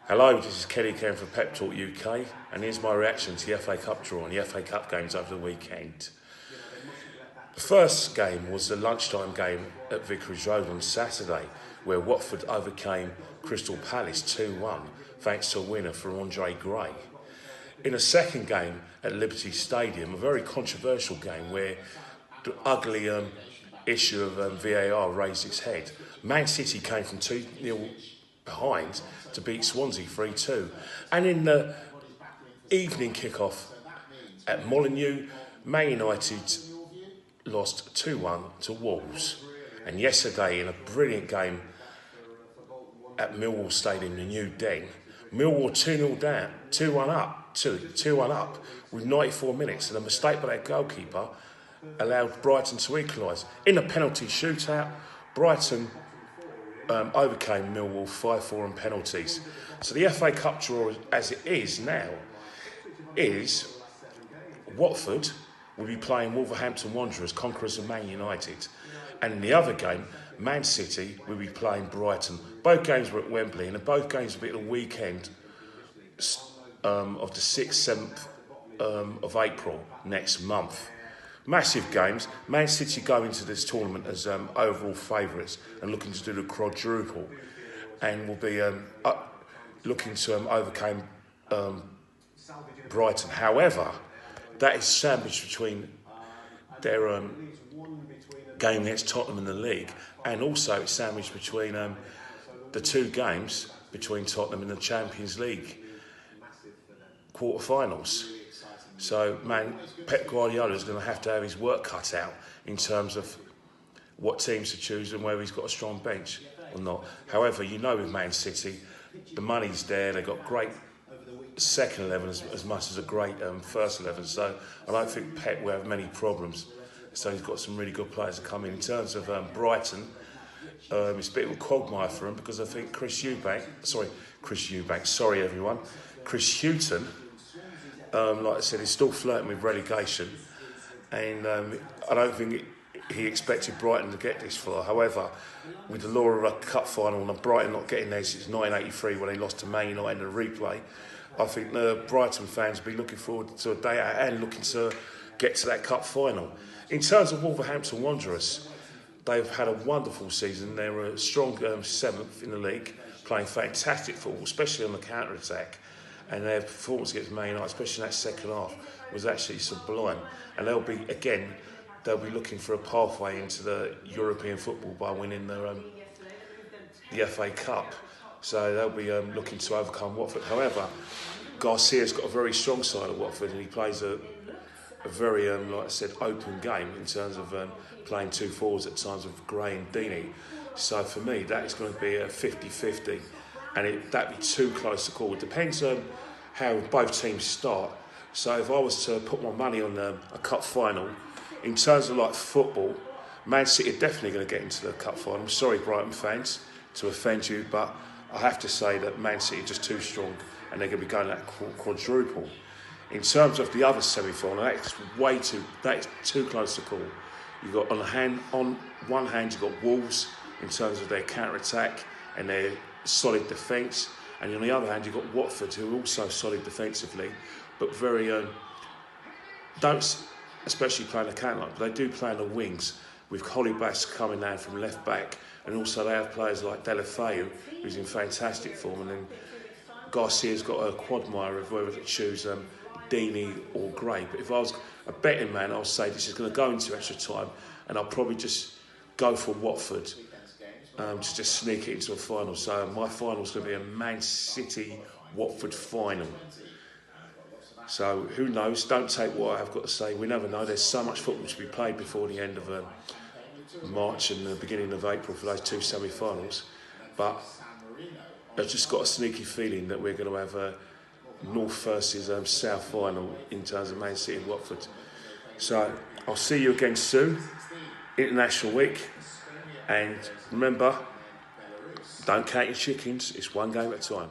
Hello, this is Kelly Ken from Pep Talk UK, and here's my reaction to the FA Cup draw and the FA Cup games over the weekend. The first game was the lunchtime game at Vicarage Road on Saturday, where Watford overcame Crystal Palace 2-1, thanks to a winner from Andre Gray. In a second game at Liberty Stadium, a very controversial game where the ugly issue of VAR raised its head. Man City came from 2-0 behind to beat Swansea 3-2. And in the evening kick-off at Molineux, Man United lost 2-1 to Wolves. And yesterday, in a brilliant game at Millwall Stadium, the New Den, Millwall 2-0 down, 2-1 up with 94 minutes, and a mistake by their goalkeeper allowed Brighton to equalise. In a penalty shootout, Brighton overcame Millwall 5-4 on penalties. So the FA Cup draw, as it is now, is Watford will be playing Wolverhampton Wanderers, conquerors of Man United. And in the other game, Man City will be playing Brighton. Both games were at Wembley, and both games will be at the weekend of the 6th, 7th of April next month. Massive games. Man City go into this tournament as overall favourites and looking to do the quadruple, and will be looking to overcome Brighton. However, that is sandwiched between their game against Tottenham in the league, and also it's sandwiched between the two games between Tottenham and the Champions League quarter-finals. So, Pep Guardiola is going to have his work cut out in terms of what teams to choose and whether he's got a strong bench or not. However, you know with Man City, the money's there. They've got great second 11 as much as a great first 11. So I don't think Pep will have many problems. So he's got some really good players to come in. In terms of Brighton, it's a bit of a quagmire for him because I think Chris Hughton, like I said, he's still flirting with relegation, and I don't think he expected Brighton to get this far. However, with the law of a cup final and Brighton not getting there since 1983 when they lost to Man United in a replay, I think the Brighton fans will be looking forward to a day out and looking to get to that cup final. In terms of Wolverhampton Wanderers, they've had a wonderful season. They're a strong 7th in the league, playing fantastic football, especially on the counter-attack. And their performance against Man United, especially in that second half, was actually sublime. And they'll be looking for a pathway into the European football by winning the FA Cup. So they'll be looking to overcome Watford. However, Garcia's got a very strong side of Watford, and he plays a very, like I said, open game in terms of playing two forwards at times with Gray and Deeney. So for me, that is going to be a 50-50. And that'd be too close to call. It depends on how both teams start. So if I was to put my money on a cup final, in terms of like football, Man City are definitely going to get into the cup final. I'm sorry, Brighton fans, to offend you, but I have to say that Man City are just too strong, and they're going to be going that quadruple. In terms of the other semi-final, that is too close to call. You've got on one hand you've got Wolves in terms of their counter-attack and their solid defence, and on the other hand you've got Watford, who are also solid defensively, but very don't especially play in the counter line, but they do play on the wings with Hollybass coming down from left back, and also they have players like Delafeu, who's in fantastic form, and then Garcia's got a quagmire of whether to choose Deeney or Gray. But if I was a betting man, I'll say this is going to go into extra time, and I'll probably just go for Watford. To just sneak it into a final. So my final is going to be a Man City-Watford final. So who knows? Don't take what I have got to say. We never know. There's so much football to be played before the end of March and the beginning of April for those two semi-finals. But I've just got a sneaky feeling that we're going to have a North versus South final in terms of Man City and Watford. So I'll see you again soon. International Week. And remember, don't count your chickens, it's one game at a time.